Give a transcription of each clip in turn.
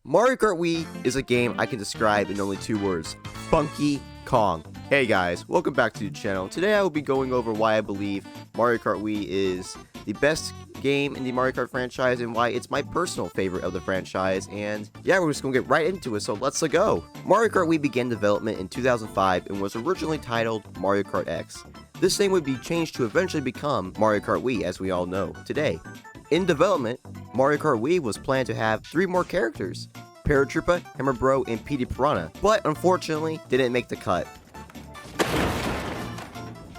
Mario Kart Wii is a game I can describe in only 2 words: Funky Kong. Hey guys, welcome back to the channel. Today I will be going over why I believe Mario Kart Wii is the best game in the Mario Kart franchise and why it's my personal favorite of the franchise. And yeah, we're just gonna get right into it, so let's go. Mario Kart Wii began development in 2005 and was originally titled Mario Kart X. This name would be changed to eventually become Mario Kart Wii, as we all know today. In development, Mario Kart Wii was planned to have 3 more characters: Paratroopa, Hammer Bro, and Petey Piranha, but unfortunately didn't make the cut.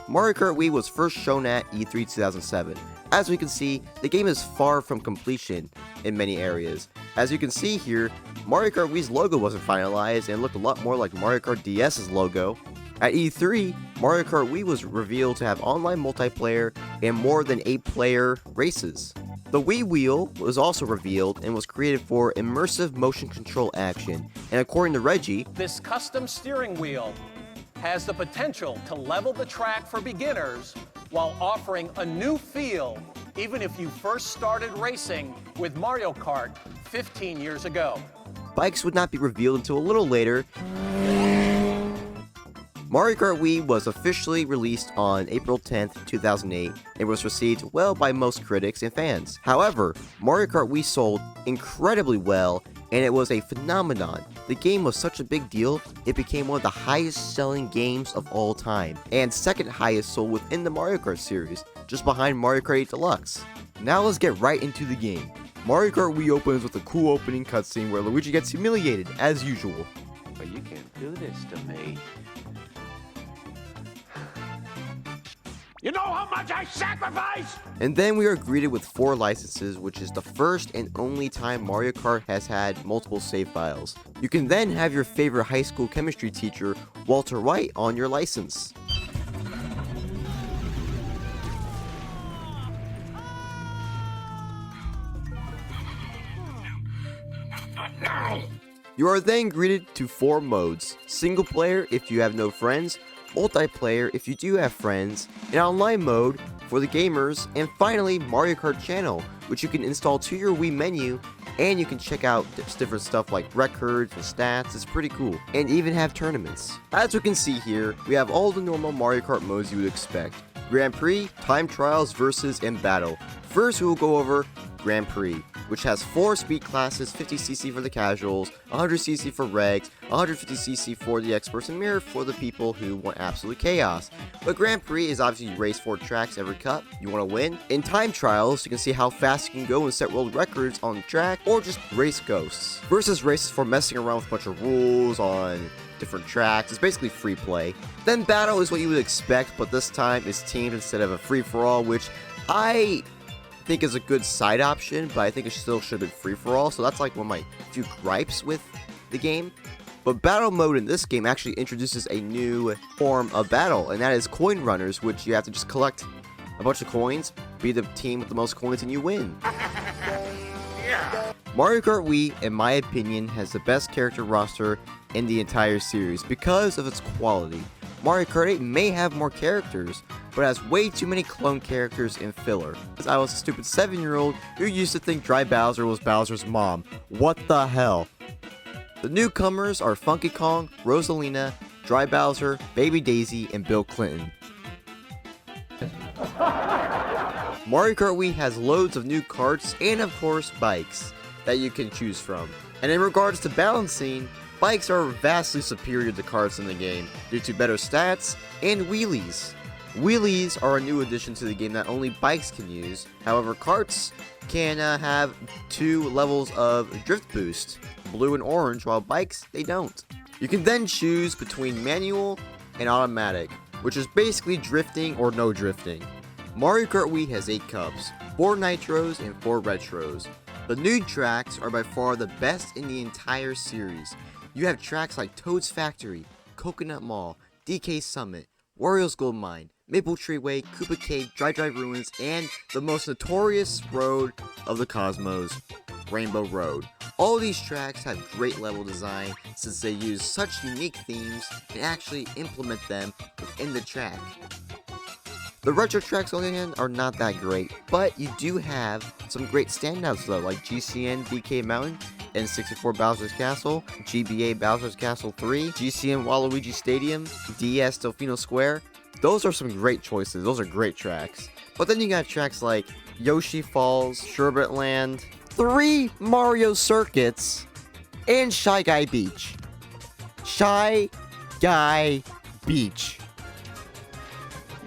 Mario Kart Wii was first shown at E3 2007. As we can see, the game is far from completion in many areas. As you can see here, Mario Kart Wii's logo wasn't finalized and looked a lot more like Mario Kart DS's logo. At E3, Mario Kart Wii was revealed to have online multiplayer and more than 8-player races. The Wii Wheel was also revealed and was created for immersive motion control action, and according to Reggie, this custom steering wheel has the potential to level the track for beginners while offering a new feel even if you first started racing with Mario Kart 15 years ago. Bikes would not be revealed until a little later. Mario Kart Wii was officially released on April 10th, 2008, and was received well by most critics and fans. However, Mario Kart Wii sold incredibly well, and it was a phenomenon. The game was such a big deal, it became one of the highest selling games of all time, and second highest sold within the Mario Kart series, just behind Mario Kart 8 Deluxe. Now let's get right into the game. Mario Kart Wii opens with a cool opening cutscene where Luigi gets humiliated, as usual. But you can't do this to me. You know how much I sacrificed? And then we are greeted with 4 licenses, which is the first and only time Mario Kart has had multiple save files. You can then have your favorite high school chemistry teacher, Walter White, on your license. You are then greeted to 4 modes: single player if you have no friends, multiplayer if you do have friends, an online mode for the gamers, and finally Mario Kart Channel, which you can install to your Wii menu, and you can check out different stuff like records and stats. It's pretty cool, and even have tournaments. As you can see here, we have all the normal Mario Kart modes you would expect: Grand Prix, Time Trials, Versus, and Battle. First we will go over Grand Prix, which has 4 speed classes: 50cc for the casuals, 100cc for regs, 150cc for the experts, and mirror for the people who want absolute chaos. But Grand Prix is obviously you race 4 tracks every cup you want to win. In Time Trials, you can see how fast you can go and set world records on the track, or just race ghosts. Versus races for messing around with a bunch of rules on different tracks. It's basically free play. Then Battle is what you would expect, but this time it's teamed instead of a free-for-all, which I think is a good side option, but I think it still should have been free-for-all, so that's like one of my few gripes with the game. But battle mode in this game actually introduces a new form of battle, and that is coin runners, which you have to just collect a bunch of coins, be the team with the most coins, and you win. Mario Kart Wii, in my opinion, has the best character roster in the entire series because of its quality. Mario Kart 8 may have more characters, but has way too many clone characters and filler. As I was a stupid 7-year-old who used to think Dry Bowser was Bowser's mom. What the hell? The newcomers are Funky Kong, Rosalina, Dry Bowser, Baby Daisy, and Bill Clinton. Mario Kart Wii has loads of new karts and of course bikes that you can choose from. And in regards to balancing, bikes are vastly superior to karts in the game due to better stats and wheelies. Wheelies are a new addition to the game that only bikes can use. However, karts can have 2 levels of drift boost, blue and orange, while bikes, they don't. You can then choose between manual and automatic, which is basically drifting or no drifting. Mario Kart Wii has 8 cups, 4 nitros and 4 retros. The new tracks are by far the best in the entire series. You have tracks like Toad's Factory, Coconut Mall, DK Summit, Wario's Gold Mine, Maple Tree Way, Koopa Cave, Dry Dry Ruins, and the most notorious road of the cosmos, Rainbow Road. All these tracks have great level design since they use such unique themes and actually implement them within the track. The retro tracks on the other hand are not that great, but you do have some great standouts though, like GCN DK Mountain N64 Bowser's Castle, GBA Bowser's Castle 3, GCN Waluigi Stadium, DS Delfino Square. Those are some great choices. Those are great tracks. But then you got tracks like Yoshi Falls, Sherbet Land, 3 Mario Circuits, and Shy Guy Beach. Shy Guy Beach.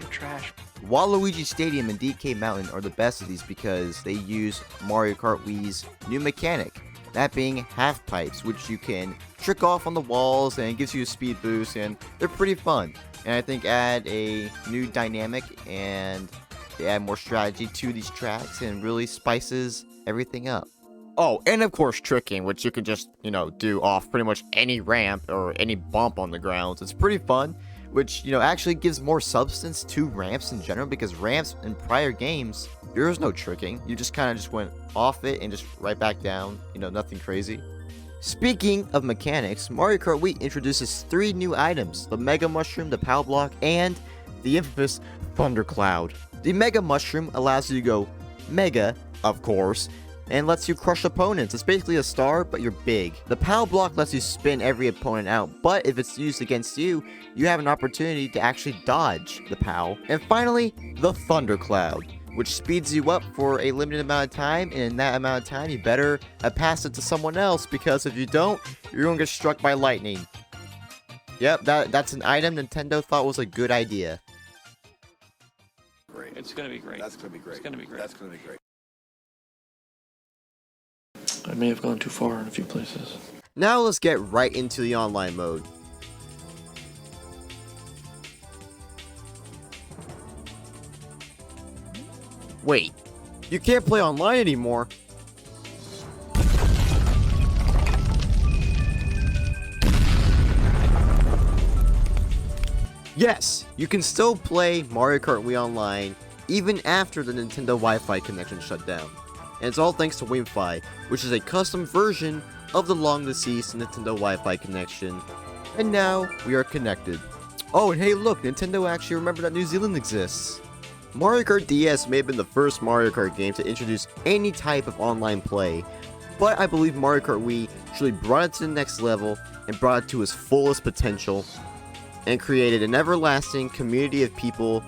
You're trash. Waluigi Stadium and DK Mountain are the best of these because they use Mario Kart Wii's new mechanic, that being half pipes, which you can trick off on the walls and it gives you a speed boost, and they're pretty fun. And I think add a new dynamic and they add more strategy to these tracks and really spices everything up. Oh, and of course tricking, which you can just, do off pretty much any ramp or any bump on the ground. It's pretty fun, which, actually gives more substance to ramps in general, because ramps in prior games, there was no tricking. You just kind of just went off it and just right back down, nothing crazy. Speaking of mechanics, Mario Kart Wii introduces 3 new items: the Mega Mushroom, the Power Block, and the infamous Thundercloud. The Mega Mushroom allows you to go Mega, of course, and lets you crush opponents. It's basically a star, but you're big. The Power Block lets you spin every opponent out, but if it's used against you, you have an opportunity to actually dodge the POW. And finally, the Thundercloud, which speeds you up for a limited amount of time, and in that amount of time, you better pass it to someone else, because if you don't, you're gonna get struck by lightning. Yep, that's an item Nintendo thought was a good idea. Great. It's gonna be great. That's gonna be great. It's gonna be great. That's gonna be great. I may have gone too far in a few places. Now let's get right into the online mode. Wait, you can't play online anymore? Yes, you can still play Mario Kart Wii Online even after the Nintendo Wi-Fi connection shut down. And it's all thanks to Wi-Fi, which is a custom version of the long-deceased Nintendo Wi-Fi connection. And now, we are connected. Oh, and hey look, Nintendo actually remembered that New Zealand exists. Mario Kart DS may have been the first Mario Kart game to introduce any type of online play, but I believe Mario Kart Wii truly brought it to the next level and brought it to its fullest potential, and created an everlasting community of people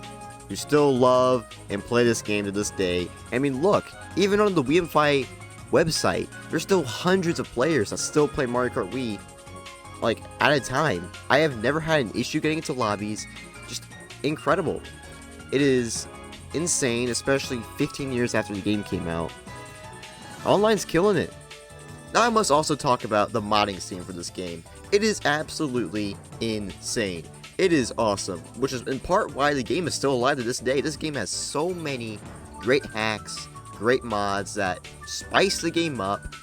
who still love and play this game to this day. I mean, look, even on the Wi-Fi website, there's still hundreds of players that still play Mario Kart Wii, like, at a time. I have never had an issue getting into lobbies. Just incredible. It is insane, especially 15 years after the game came out. Online's killing it. Now I must also talk about the modding scene for this game. It is absolutely insane. It is awesome, which is in part why the game is still alive to this day. This game has so many great hacks, great mods that spice the game up,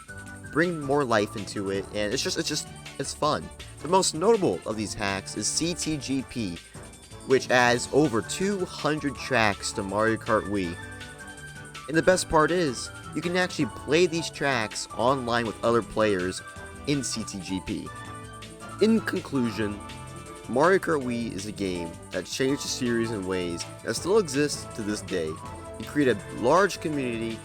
bring more life into it, and it's fun. The most notable of these hacks is CTGP, which adds over 200 tracks to Mario Kart Wii. And the best part is, you can actually play these tracks online with other players in CTGP. In conclusion, Mario Kart Wii is a game that changed the series in ways that still exist to this day. It created a large community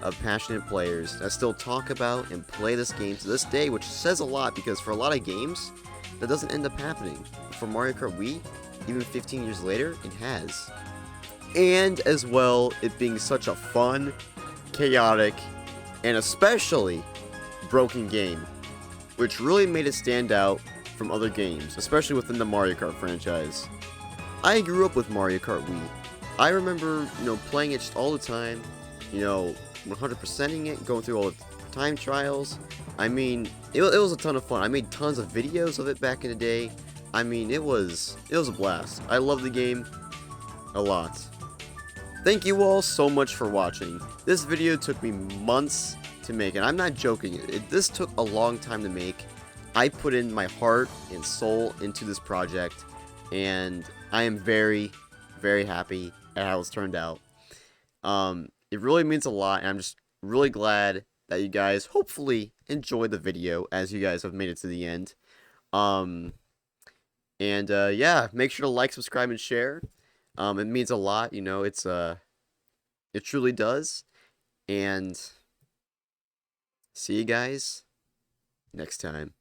of passionate players that still talk about and play this game to this day, which says a lot, because for a lot of games, that doesn't end up happening. But for Mario Kart Wii, even 15 years later, it has. And as well, it being such a fun, chaotic, and especially broken game, which really made it stand out from other games, especially within the Mario Kart franchise. I grew up with Mario Kart Wii. I remember, playing it just all the time, 100%ing it, going through all the time trials. I mean, it was a ton of fun. I made tons of videos of it back in the day. I mean, it was a blast. I love the game a lot. Thank you all so much for watching. This video took me months to make, and I'm not joking. This took a long time to make. I put in my heart and soul into this project, and I am very, very happy at how it's turned out. It really means a lot, and I'm just really glad that you guys hopefully enjoyed the video, as you guys have made it to the end. Yeah, make sure to like, subscribe, and share. It means a lot, it truly does. And see you guys next time.